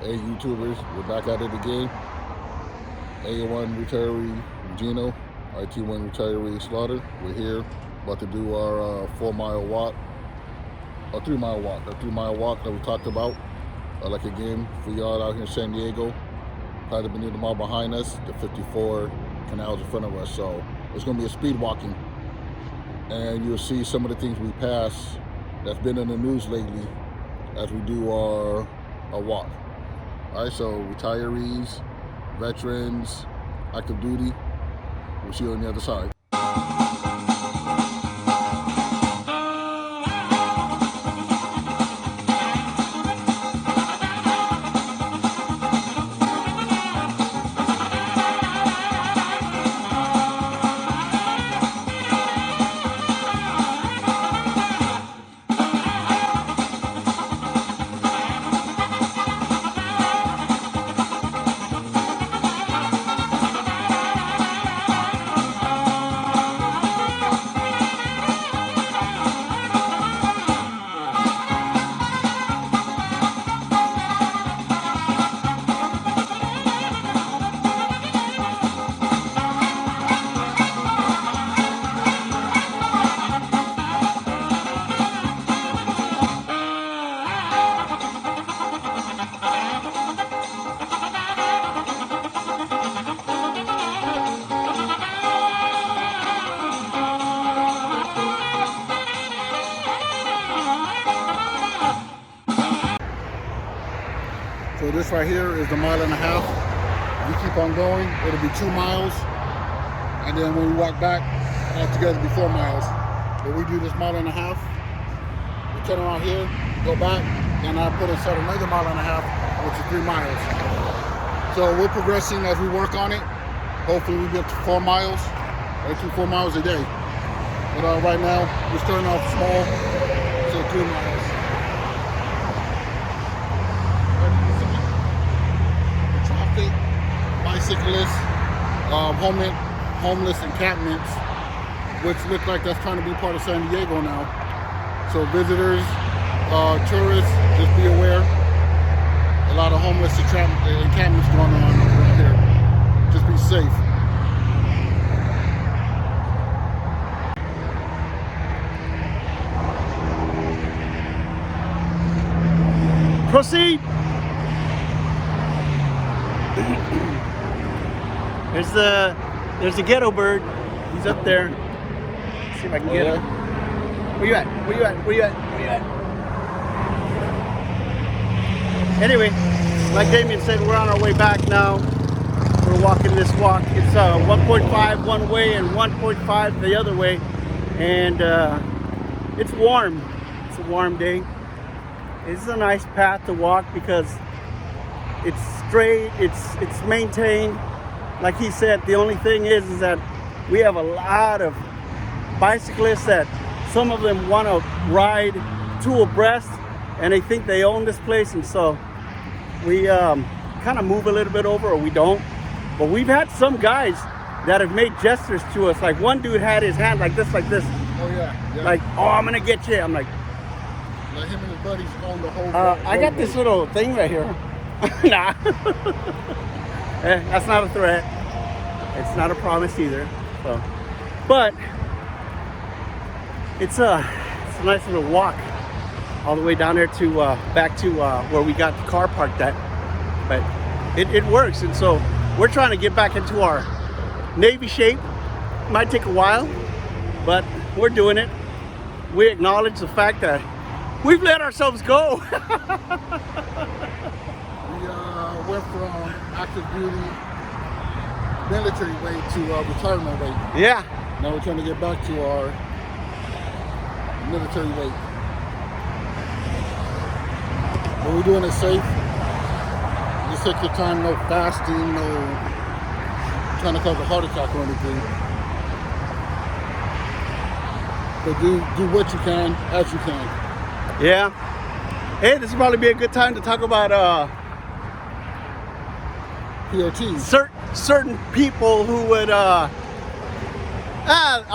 Hey YouTubers, we're back at it again. A1 retiree Gino, IT1 retiree Slaughter. We're here about to do our 4-mile walk, or 3-mile walk, a 3-mile walk that we talked about. Like again, for y'all out here in San Diego, probably been near the mall behind us, the 54 canals in front of us. So it's gonna be a speed walking. And you'll see some of the things we pass that's been in the news lately as we do our walk. All right, so retirees, veterans, active duty, we'll see you on the other side. So this right here is the 1.5 miles. We keep on going, it'll be 2 miles. And then when we walk back, all together it'll be 4 miles. But we do this 1.5 miles. We turn around here, go back, and I put inside another 1.5 miles, which is 3 miles. So we're progressing as we work on it. Hopefully we get to 4 miles, or 4 miles a day. But right now, we're starting off small, so 3 miles. Bicyclists, homeless encampments, which look like that's trying to be part of San Diego now. So visitors, tourists, just be aware. A lot of homeless encampments going on around here. Just be safe. Proceed. There's the ghetto bird. He's up there. Let's see if I can get him. Where you at? Where you at? Where you at? Where you at? Anyway, like Damien said, we're on our way back now. We're walking this walk. It's 1.5 one way and 1.5 the other way. And it's warm. It's a warm day. It's a nice path to walk because it's straight, it's maintained. Like he said, the only thing is that we have a lot of bicyclists that some of them want to ride 2 abreast and they think they own this place, and so we kind of move a little bit over, or we don't. But we've had some guys that have made gestures to us. Like one dude had his hand like this. Oh yeah. Like, oh, I'm gonna get you. I'm like, him and his buddies own the whole I got this little thing right here. Nah. That's not a threat. It's not a promise either. So, but it's a nice little walk all the way down there to back to where we got the car parked at. But it works, and so we're trying to get back into our Navy shape. Might take a while, but we're doing it. We acknowledge the fact that we've let ourselves go. Went from active duty military weight to retirement weight. Yeah. Now we're trying to get back to our military weight. But we're doing it safe. Just take your time, no fasting, no trying to cause a heart attack or anything. But do what you can, as you can. Yeah. Hey, this would probably be a good time to talk about PRT. Certain people who would I'm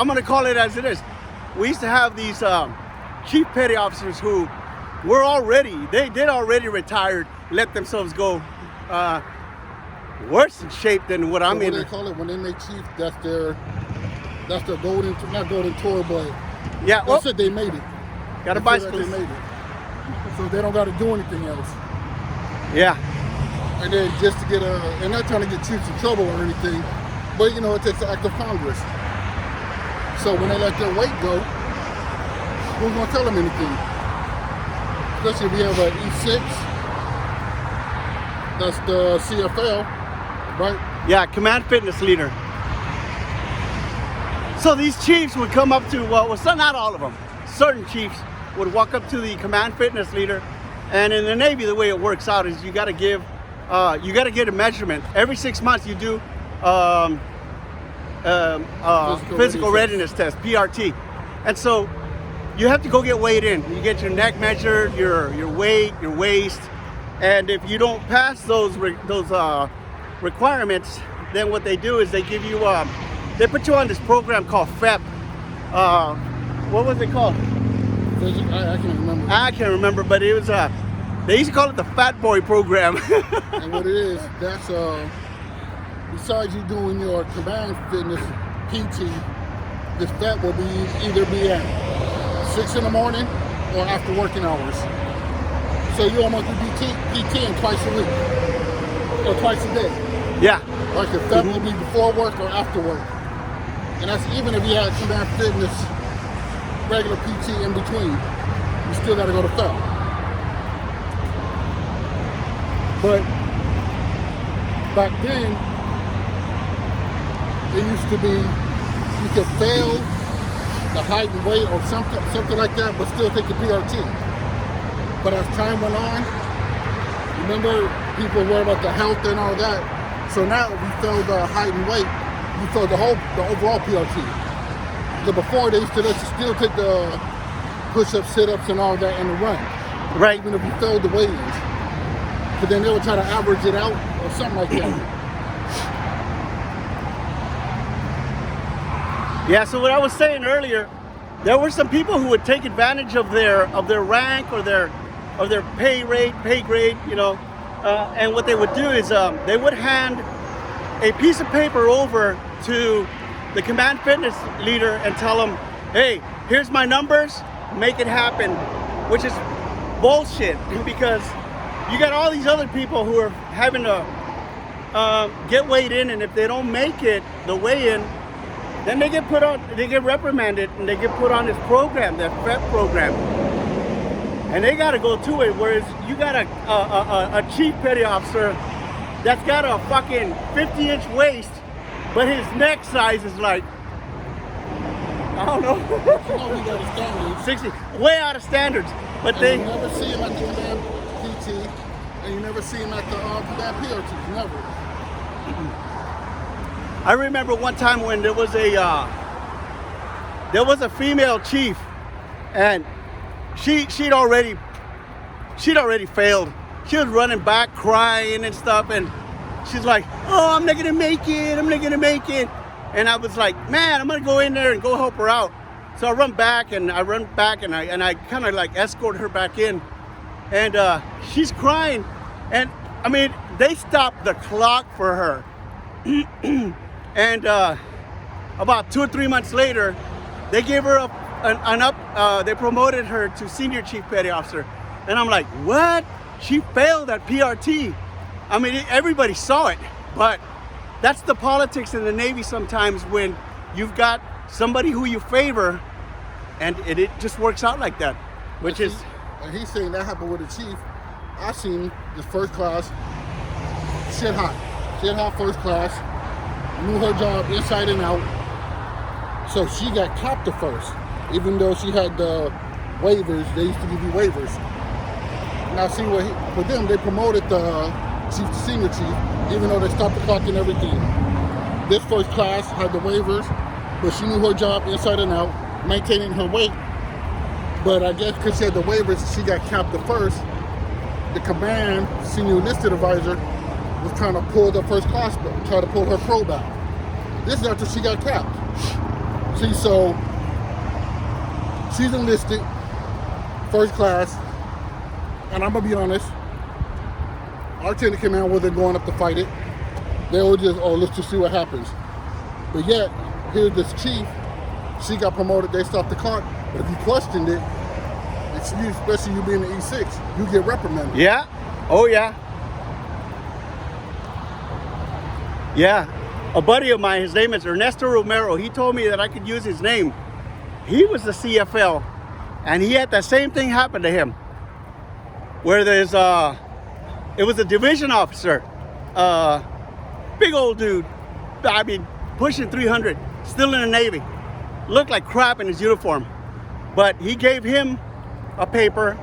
gonna call it as it is. We used to have these chief petty officers who were already, they did already retired, let themselves go worse in shape than what I'm What in. they call it when they make chief, that's their golden, not golden tour, but Yeah, that's it. They made it. got a They feel bicycle. that they made it, so they don't got to do anything else. Yeah, And then just to get and not trying to get chiefs in trouble or anything, but you know it takes the act of Congress. So when they let their weight go, who's gonna tell them anything? Especially if we have an E6, that's the CFL, right? yeah, command fitness leader. So these chiefs would come up to, well, not all of them. Certain chiefs would walk up to the command fitness leader, and in the Navy, the way it works out is you got to get a measurement every 6 months. You do physical readiness test, PRT, and so you have to go get weighed in. You get your neck measured, your weight, your waist, and if you don't pass those requirements, then what they do is they give you they put you on this program called FEP. What was it called? I can't remember. I can't remember, but it was they used to call it the Fat Boy program. And what it is, that's besides you doing your command fitness PT, this FEP will either be at 6 in the morning or after working hours. So you almost do PT twice a week or twice a day. Yeah. Like the FEP will be before work or after work. And that's even if you had command fitness, regular PT in between, you still got to go to FEP. But back then, it used to be you could fail the height and weight or something like that, but still take the PRT. But as time went on, remember people worry about the health and all that. So now if you fail the height and weight, you fail the overall PRT. So before they used to let you still take the push-ups, sit-ups, and all that and the run. Right. Even if you failed the weigh-ins. But then they would try to average it out or something like that. Yeah, so what I was saying earlier, there were some people who would take advantage of their rank or their pay grade, you know, and what they would do is they would hand a piece of paper over to the command fitness leader and tell them, hey, here's my numbers, make it happen, which is bullshit because you got all these other people who are having to get weighed in, and if they don't make it, the weigh-in, then they get reprimanded, and they get put on this program, that FEP program. And they got to go to it, whereas you got a chief petty officer that's got a fucking 50-inch waist, but his neck size is like, I don't know, You know we got a standard. 60, way out of standards. But And you never see him at the command PT, and you never see him at the command PRT. Never. I remember one time when there was a female chief, and she'd already failed. She was running back crying and stuff, and she's like, oh, I'm not gonna make it. And I was like, man, I'm gonna go in there and go help her out. So I run back and I kind of like escort her back in, and she's crying, and I mean they stopped the clock for her. And about 2 or 3 months later, they gave her they promoted her to senior chief petty officer. And I'm like, what? She failed at PRT. I mean, everybody saw it, but that's the politics in the Navy sometimes when you've got somebody who you favor, and it just works out like that, which is... And he's saying that happened with the chief. I seen this first class, shit hot first class, knew her job inside and out, so she got capped at first, even though she had the waivers. They used to give you waivers. Now see for them, they promoted the chief to senior chief, even though they stopped the clock and everything. This first class had the waivers, but she knew her job inside and out, maintaining her weight. But I guess because she had the waivers, she got capped at first. The command senior enlisted advisor was trying to pull the first class back, try to pull her pro back. This is after she got capped. See, so she's enlisted, first class, and I'm gonna be honest, our chain of command wasn't going up to fight it. They were just, oh, let's just see what happens. But yet, here's this chief. She got promoted. They stopped the cart. But if you questioned it, it's you, especially you being the E6, you get reprimanded. Yeah. Oh, yeah. Yeah. A buddy of mine, his name is Ernesto Romero. He told me that I could use his name. He was the CFL, and he had the same thing happen to him. Where there's it was a division officer, big old dude. I mean, pushing 300, still in the Navy. Looked like crap in his uniform, but he gave him a paper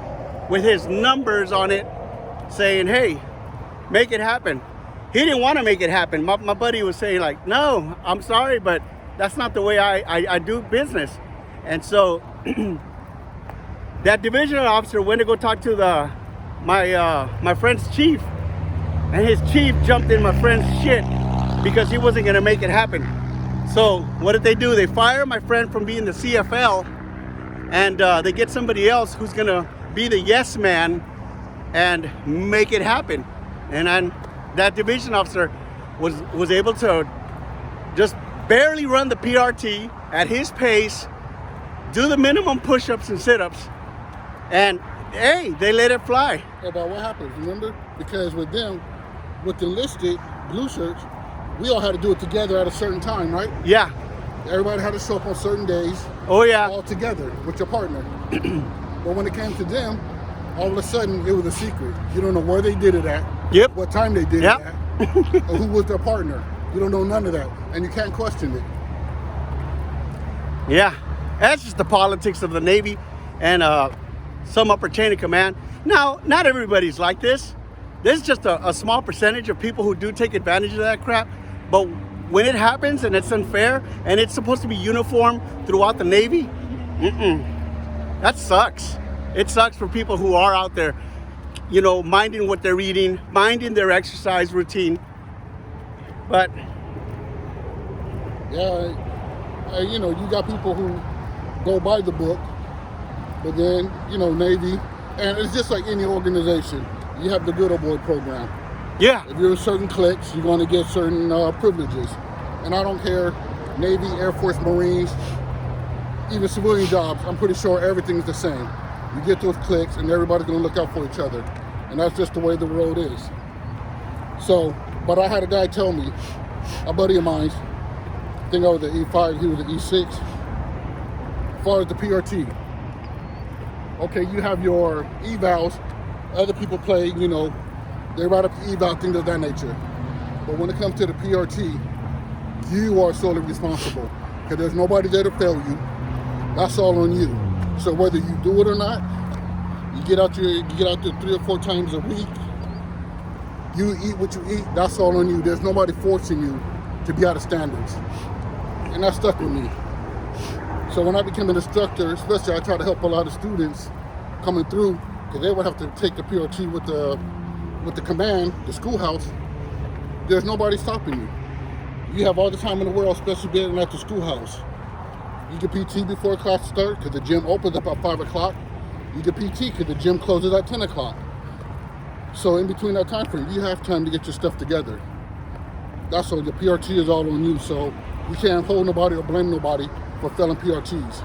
with his numbers on it, saying, "Hey, make it happen." He didn't want to make it happen. My buddy was saying like, "No, I'm sorry, but that's not the way I do business." And so that division officer went to go talk to my friend's chief, and his chief jumped in my friend's shit because he wasn't going to make it happen. So what did they do? They fire my friend from being the CFL, and they get somebody else who's going to be the yes man and make it happen. And then that division officer was able to just barely run the PRT at his pace, do the minimum push-ups and sit-ups, and hey, they let it fly. About what happened, remember? Because with them, with the enlisted blue shirts, we all had to do it together at a certain time, right? Yeah. Everybody had to show up on certain days. Oh yeah. All together with your partner. But when it came to them, all of a sudden it was a secret. You don't know where they did it at. Yep. What time they did Yep. it at. Or who was their partner. You don't know none of that. And you can't question it. Yeah. That's just the politics of the Navy and some upper chain of command. Now, not everybody's like this. There's just a small percentage of people who do take advantage of that crap. But when it happens and it's unfair and it's supposed to be uniform throughout the Navy, that sucks. It sucks for people who are out there, you know, minding what they're eating, minding their exercise routine. But yeah, you know, you got people who go by the book, but then, you know, Navy, and it's just like any organization. You have the good old boy program. yeah, If you're in certain cliques, you're going to get certain privileges. And I don't care, Navy, Air Force, Marines, even civilian jobs, I'm pretty sure everything's the same. You get those cliques and everybody's going to look out for each other. And that's just the way the road is. So, but I had a guy tell me, a buddy of mine, I think I was the E5, he was the E6, as far as the PRT. Okay, you have your evals, other people play, you know, they write up the eval, things of that nature. But when it comes to the PRT, you are solely responsible because there's nobody there to fail you. That's all on you. So whether you do it or not, you get out there 3 or 4 times a week, you eat what you eat, that's all on you. There's nobody forcing you to be out of standards. And that stuck with me. So when I became an instructor, especially I try to help a lot of students coming through, because they would have to take the PRT with the command, the schoolhouse. There's nobody stopping you. You have all the time in the world, especially being at the schoolhouse. You get PT before class starts because the gym opens up at 5 o'clock. You get PT because the gym closes at 10 o'clock. So in between that time frame, you have time to get your stuff together. That's all. The PRT is all on you. So you can't hold nobody or blame nobody for failing PRTs.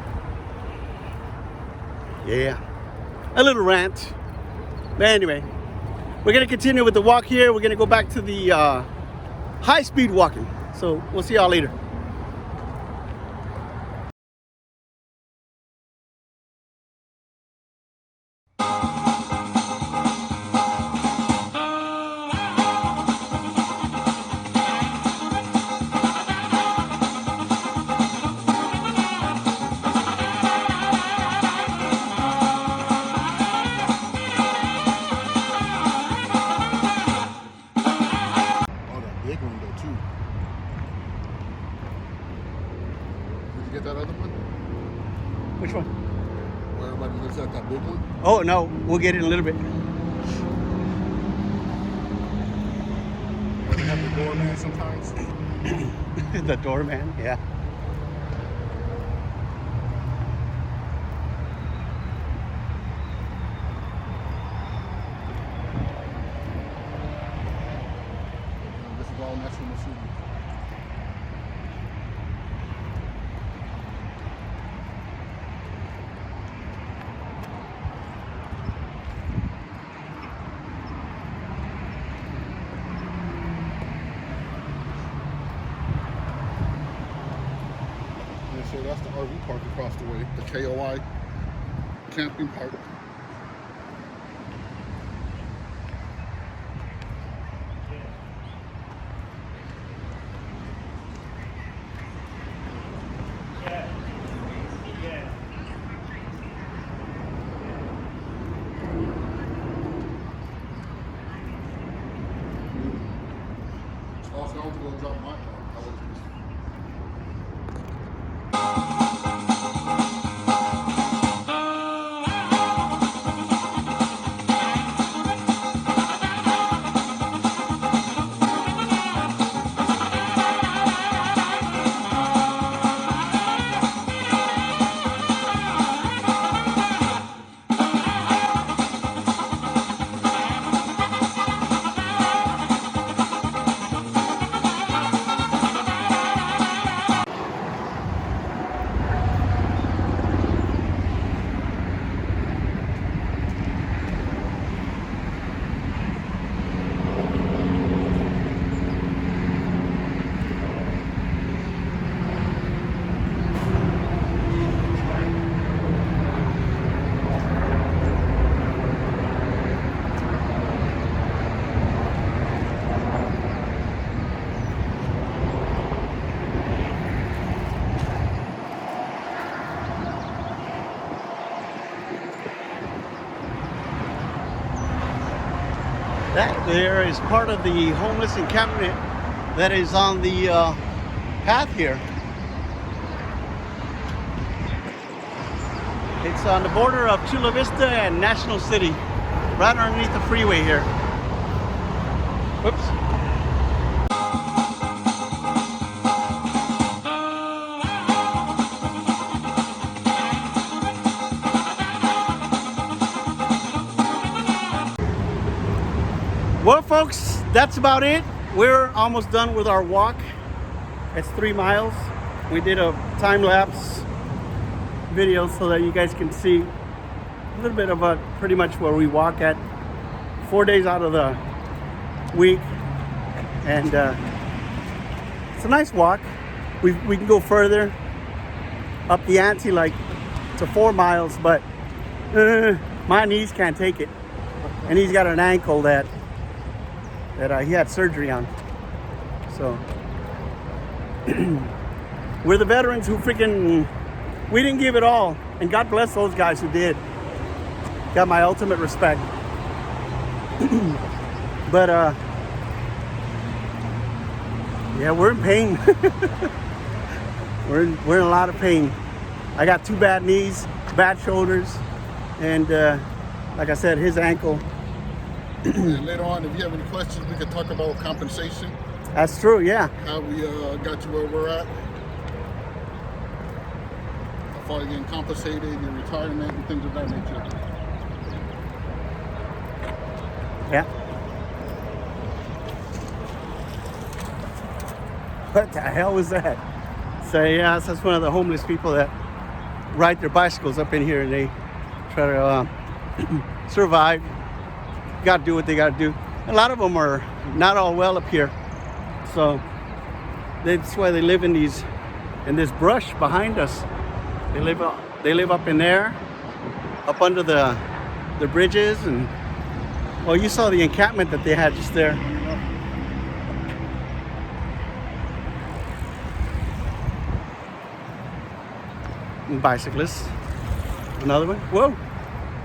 yeah. A little rant. But anyway, we're going to continue with the walk here. We're going to go back to the high-speed walking. So we'll see y'all later. Big window too. Did you get that other one? Which one? Where everybody lives at, that big one? Oh, no. We'll get it in a little bit. They have the doorman sometimes. The doorman, yeah. National City. So that's the RV park across the way, the KOI camping park. Also, I want to go drop my car. That there is part of the homeless encampment that is on the path here. It's on the border of Chula Vista and National City, right underneath the freeway here. Whoops. Well, folks, that's about it. We're almost done with our walk. It's 3 miles. We did a time-lapse video so that you guys can see a little bit about pretty much where we walk at 4 days out of the week. And it's a nice walk. We can go further up the ante, like to 4 miles, but my knees can't take it. And he's got an ankle that he had surgery on. So we're the veterans who we didn't give it all, and God bless those guys who did. Got my ultimate respect. But yeah, we're in pain. we're in a lot of pain. I got 2 bad knees, bad shoulders, and like I said, his ankle. And later on, if you have any questions, we can talk about compensation. That's true, yeah. How we got you where we're at. How far you're getting compensated, your retirement, and things of that nature. Yeah. What the hell was that? So yeah, that's one of the homeless people that ride their bicycles up in here, and they try to survive. Got to do what they got to do. A lot of them are not all well up here, so that's why they live in this brush behind us. They live up in there, up under the bridges, and well, you saw the encampment that they had just there. And bicyclists. Another one. Whoa.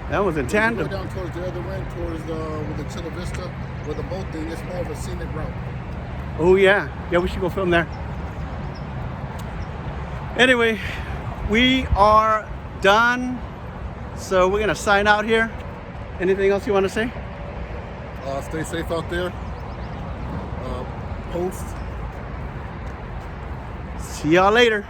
That was in tandem. Go down towards the other end, towards with the Chula Vista, with the boat thing. It's more of a scenic route. Oh yeah, we should go film there. Anyway, we are done, so we're gonna sign out here. Anything else you want to say? Stay safe out there. Post. See y'all later.